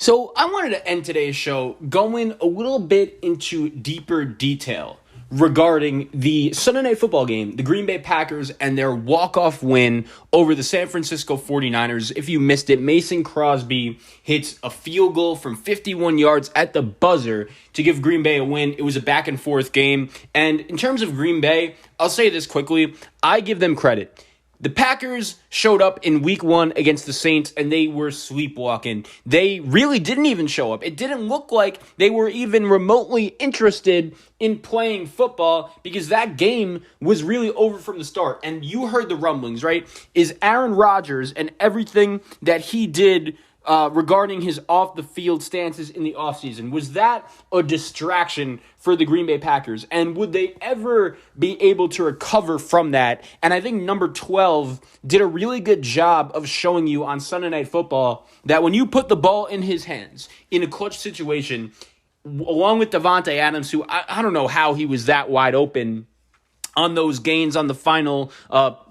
So I wanted to end today's show going a little bit into deeper detail regarding the Sunday Night Football game, the Green Bay Packers and their walk-off win over the San Francisco 49ers. If you missed it, Mason Crosby hits a field goal from 51 yards at the buzzer to give Green Bay a win. It was a back-and-forth game. And in terms of Green Bay, I'll say this quickly. I give them credit. The Packers showed up in week 1 against the Saints, and they were sleepwalking. They really didn't even show up. It didn't look like they were even remotely interested in playing football because that game was really over from the start. And you heard the rumblings, right? Is Aaron Rodgers and everything that he did regarding his off-the-field stances in the offseason, was that a distraction for the Green Bay Packers? And would they ever be able to recover from that? And I think number 12 did a really good job of showing you on Sunday Night Football that when you put the ball in his hands in a clutch situation, along with Davante Adams, who I don't know how he was that wide open on those gains on the final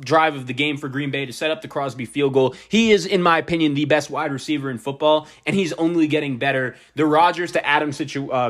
drive of the game for Green Bay to set up the Crosby field goal. He is, in my opinion, the best wide receiver in football, and he's only getting better. The Rodgers to Adams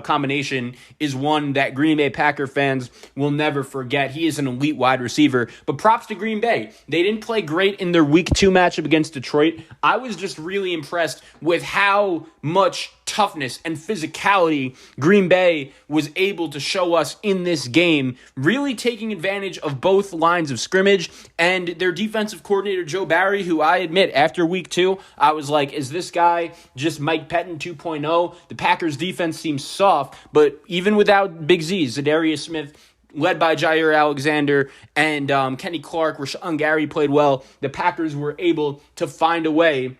combination is one that Green Bay Packer fans will never forget. He is an elite wide receiver, but props to Green Bay. They didn't play great in their Week 2 matchup against Detroit. I was just really impressed with how much toughness and physicality Green Bay was able to show us in this game, really taking advantage of both lines of scrimmage and their defensive coordinator, Joe Barry, who I admit, after week 2, I was like, is this guy just Mike Pettin 2.0? The Packers defense seems soft, but even without Big Z, Zadarius Smith, led by Jair Alexander and Kenny Clark, Rashawn Gary played well. The Packers were able to find a way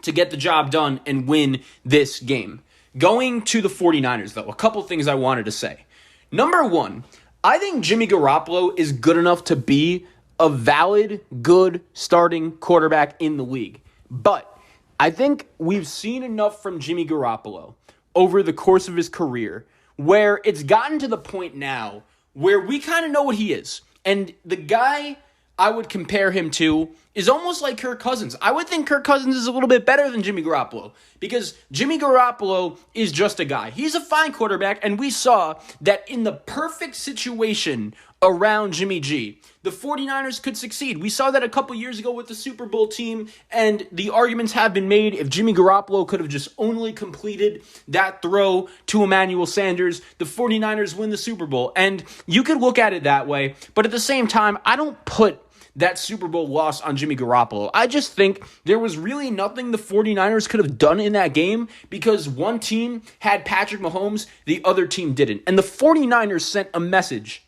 to get the job done and win this game. Going to the 49ers, though, a couple things I wanted to say. Number 1, I think Jimmy Garoppolo is good enough to be a valid, good starting quarterback in the league. But I think we've seen enough from Jimmy Garoppolo over the course of his career where it's gotten to the point now where we kind of know what he is. And the guy I would compare him to is almost like Kirk Cousins. I would think Kirk Cousins is a little bit better than Jimmy Garoppolo because Jimmy Garoppolo is just a guy. He's a fine quarterback, and we saw that in the perfect situation around Jimmy G, the 49ers could succeed. We saw that a couple years ago with the Super Bowl team, and the arguments have been made if Jimmy Garoppolo could have just only completed that throw to Emmanuel Sanders, the 49ers win the Super Bowl. And you could look at it that way, but at the same time, I don't put that Super Bowl loss on Jimmy Garoppolo. I just think there was really nothing the 49ers could have done in that game because one team had Patrick Mahomes, the other team didn't. And the 49ers sent a message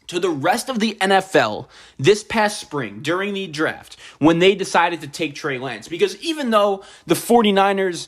to the rest of the NFL this past spring during the draft when they decided to take Trey Lance. Because even though the 49ers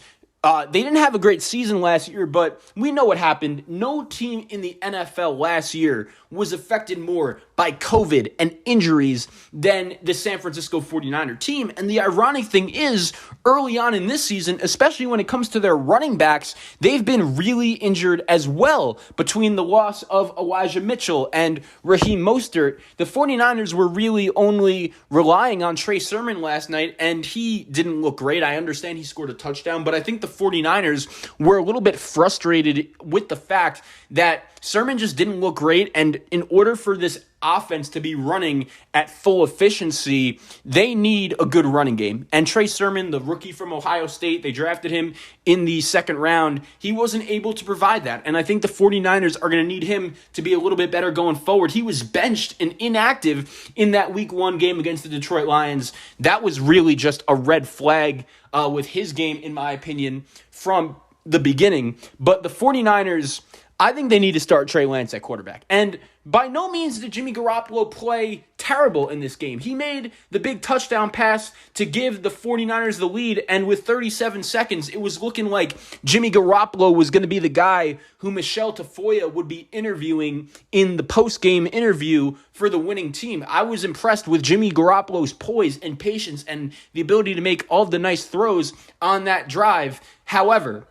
they didn't have a great season last year, but we know what happened. No team in the NFL last year was affected more by COVID and injuries than the San Francisco 49er team. And the ironic thing is, early on in this season, especially when it comes to their running backs, they've been really injured as well. Between the loss of Elijah Mitchell and Raheem Mostert, the 49ers were really only relying on Trey Sermon last night, and he didn't look great. I understand he scored a touchdown, but I think the 49ers were a little bit frustrated with the fact that Sermon just didn't look great, and in order for this offense to be running at full efficiency, they need a good running game. And Trey Sermon, the rookie from Ohio State, they drafted him in the second round. He wasn't able to provide that. And I think the 49ers are going to need him to be a little bit better going forward. He was benched and inactive in that week 1 game against the Detroit Lions. That was really just a red flag with his game, in my opinion, from the beginning. But the 49ers, I think they need to start Trey Lance at quarterback. And by no means did Jimmy Garoppolo play terrible in this game. He made the big touchdown pass to give the 49ers the lead, and with 37 seconds, it was looking like Jimmy Garoppolo was going to be the guy who Michelle Tafoya would be interviewing in the post-game interview for the winning team. I was impressed with Jimmy Garoppolo's poise and patience and the ability to make all the nice throws on that drive. However,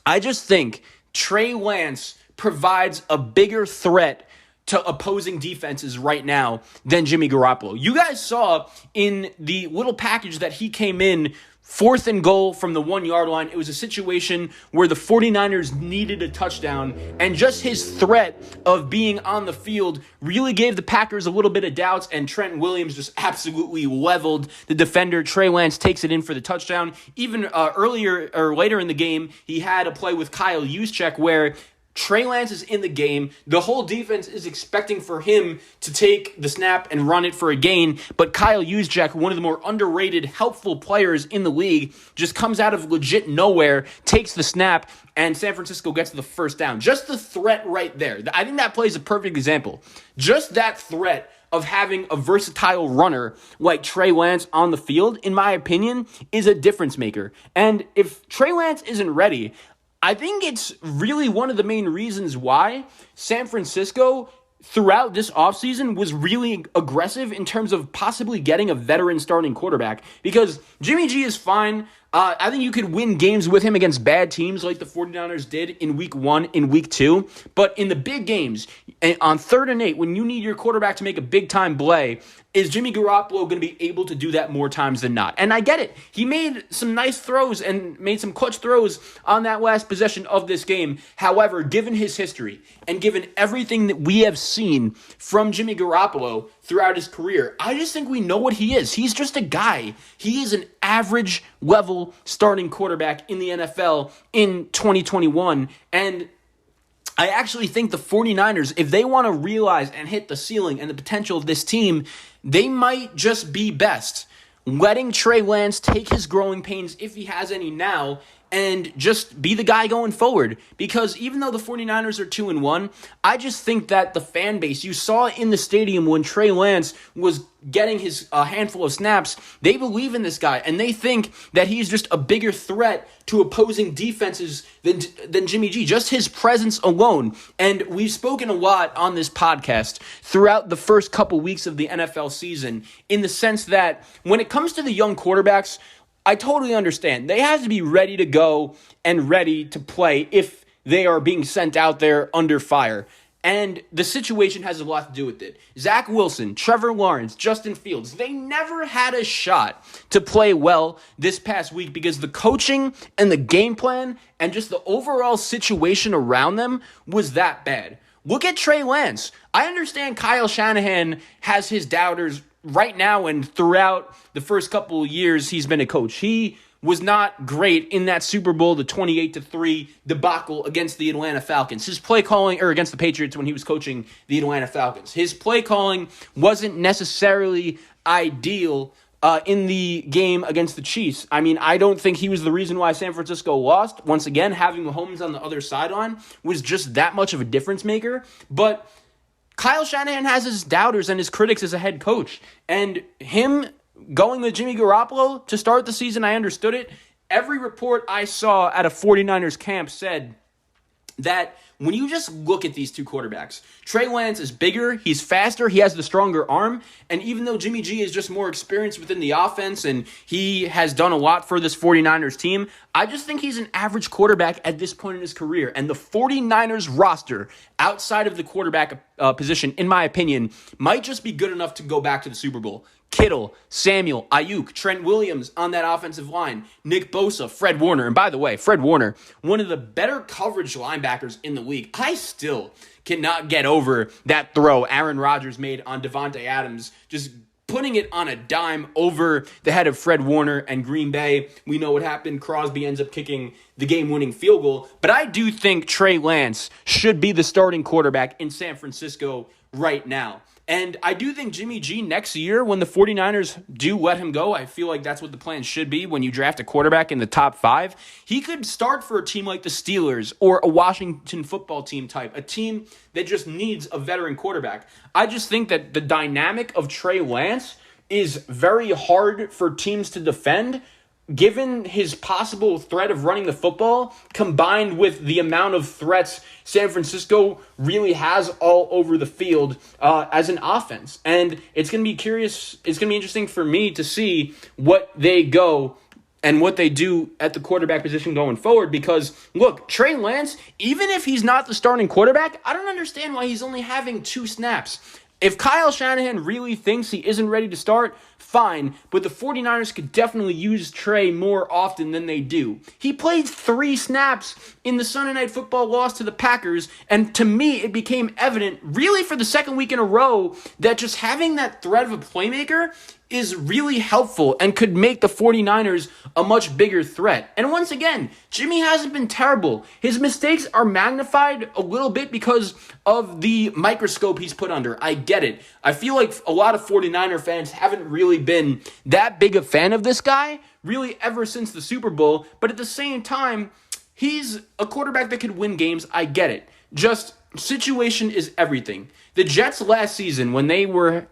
I just think Trey Lance provides a bigger threat to opposing defenses right now than Jimmy Garoppolo. You guys saw in the little package that he came in 4th and goal from the 1-yard line. It was a situation where the 49ers needed a touchdown, and just his threat of being on the field really gave the Packers a little bit of doubts, and Trent Williams just absolutely leveled the defender. Trey Lance takes it in for the touchdown. Even later in the game, he had a play with Kyle Juszczyk where Trey Lance is in the game. The whole defense is expecting for him to take the snap and run it for a gain, but Kyle Juszczyk, one of the more underrated, helpful players in the league, just comes out of legit nowhere, takes the snap, and San Francisco gets the first down. Just the threat right there. I think that plays a perfect example. Just that threat of having a versatile runner like Trey Lance on the field, in my opinion, is a difference maker. And if Trey Lance isn't ready, I think it's really one of the main reasons why San Francisco throughout this offseason was really aggressive in terms of possibly getting a veteran starting quarterback, because Jimmy G is fine. I think you could win games with him against bad teams like the 49ers did in week 1, in week 2. But in the big games, on 3rd and 8, when you need your quarterback to make a big-time play, is Jimmy Garoppolo going to be able to do that more times than not? And I get it. He made some nice throws and made some clutch throws on that last possession of this game. However, given his history and given everything that we have seen from Jimmy Garoppolo throughout his career, I just think we know what he is. He's just a guy. He is an average level starting quarterback in the NFL in 2021. And I actually think the 49ers, if they want to realize and hit the ceiling and the potential of this team, they might just be best letting Trey Lance take his growing pains, if he has any now, and just be the guy going forward. Because even though the 49ers are 2-1, I just think that the fan base, you saw in the stadium when Trey Lance was getting his handful of snaps, they believe in this guy, and they think that he's just a bigger threat to opposing defenses than Jimmy G. Just his presence alone. And we've spoken a lot on this podcast throughout the first couple weeks of the NFL season, in the sense that when it comes to the young quarterbacks, I totally understand. They have to be ready to go and ready to play if they are being sent out there under fire. And the situation has a lot to do with it. Zach Wilson, Trevor Lawrence, Justin Fields, they never had a shot to play well this past week because the coaching and the game plan and just the overall situation around them was that bad. Look at Trey Lance. I understand Kyle Shanahan has his doubters right now and throughout the first couple of years he's been a coach. He was not great in that Super Bowl, the 28-3 debacle against the Atlanta Falcons. His play calling, or against the Patriots when he was coaching the Atlanta Falcons. His play calling wasn't necessarily ideal in the game against the Chiefs. I mean, I don't think he was the reason why San Francisco lost. Once again, having Mahomes on the other sideline was just that much of a difference maker. But Kyle Shanahan has his doubters and his critics as a head coach. And him going with Jimmy Garoppolo to start the season, I understood it. Every report I saw at a 49ers camp said that when you just look at these two quarterbacks, Trey Lance is bigger, he's faster, he has the stronger arm, and even though Jimmy G is just more experienced within the offense and he has done a lot for this 49ers team, I just think he's an average quarterback at this point in his career. And the 49ers roster, outside of the quarterback position, in my opinion, might just be good enough to go back to the Super Bowl. Kittle, Samuel, Ayuk, Trent Williams on that offensive line, Nick Bosa, Fred Warner. And by the way, Fred Warner, one of the better coverage linebackers in the league. I still cannot get over that throw Aaron Rodgers made on Devontae Adams, just putting it on a dime over the head of Fred Warner and Green Bay. We know what happened. Crosby ends up kicking the game-winning field goal. But I do think Trey Lance should be the starting quarterback in San Francisco right now. And I do think Jimmy G next year, when the 49ers do let him go, I feel like that's what the plan should be when you draft a quarterback in the top 5. He could start for a team like the Steelers or a Washington football team type, a team that just needs a veteran quarterback. I just think that the dynamic of Trey Lance is very hard for teams to defend, given his possible threat of running the football, combined with the amount of threats San Francisco really has all over the field as an offense. And it's going to be curious. It's going to be interesting for me to see what they go and what they do at the quarterback position going forward. Because, look, Trey Lance, even if he's not the starting quarterback, I don't understand why he's only having 2 snaps. If Kyle Shanahan really thinks he isn't ready to start, fine, but the 49ers could definitely use Trey more often than they do. He played 3 snaps in the Sunday Night Football loss to the Packers, and to me, it became evident, really for the second week in a row, that just having that threat of a playmaker is really helpful and could make the 49ers a much bigger threat. And once again, Jimmy hasn't been terrible. His mistakes are magnified a little bit because of the microscope he's put under. I get it. I feel like a lot of 49er fans haven't really been that big a fan of this guy, really ever since the Super Bowl. But at the same time, he's a quarterback that could win games. I get it. Just situation is everything. The Jets last season, when they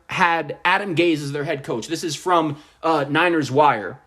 had Adam Gase as their head coach, this is from Niners Wire.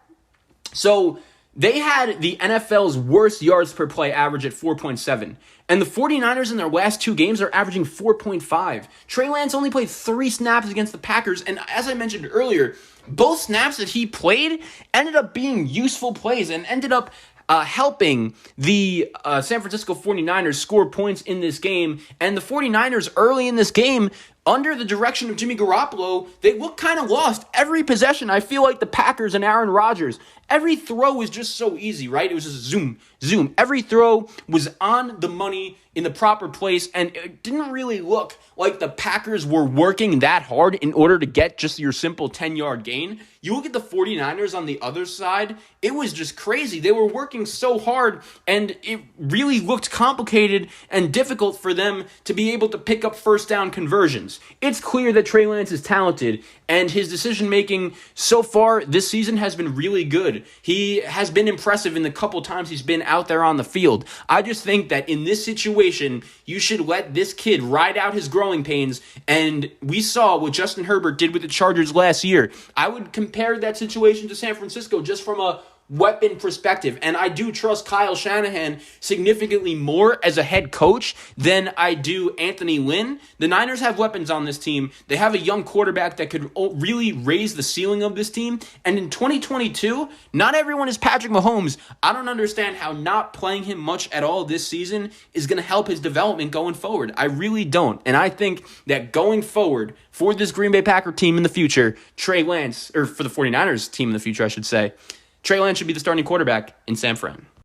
So they had the NFL's worst yards per play average at 4.7. And the 49ers in their last 2 games are averaging 4.5. Trey Lance only played 3 snaps against the Packers. And as I mentioned earlier, both snaps that he played ended up being useful plays and ended up helping the San Francisco 49ers score points in this game. And the 49ers early in this game, under the direction of Jimmy Garoppolo, they looked kind of lost. Every possession, I feel like the Packers and Aaron Rodgers, every throw was just so easy, right? It was just zoom, zoom. Every throw was on the money in the proper place, and it didn't really look like the Packers were working that hard in order to get just your simple 10-yard gain. You look at the 49ers on the other side, it was just crazy. They were working so hard, and it really looked complicated and difficult for them to be able to pick up first down conversions. It's clear that Trey Lance is talented, and his decision-making so far this season has been really good. He has been impressive in the couple times he's been out there on the field. I just think that in this situation, you should let this kid ride out his growing pains, and we saw what Justin Herbert did with the Chargers last year. I would compare that situation to San Francisco just from a weapon perspective, and I do trust Kyle Shanahan significantly more as a head coach than I do Anthony Lynn. The Niners have weapons on this team. They have a young quarterback that could really raise the ceiling of this team, and in 2022, not everyone is Patrick Mahomes. I don't understand how not playing him much at all this season is going to help his development going forward. I really don't, and I think that going forward for this Green Bay Packer team in the future, Trey Lance, or for the 49ers team in the future, I should say, Trey Lance should be the starting quarterback in San Fran.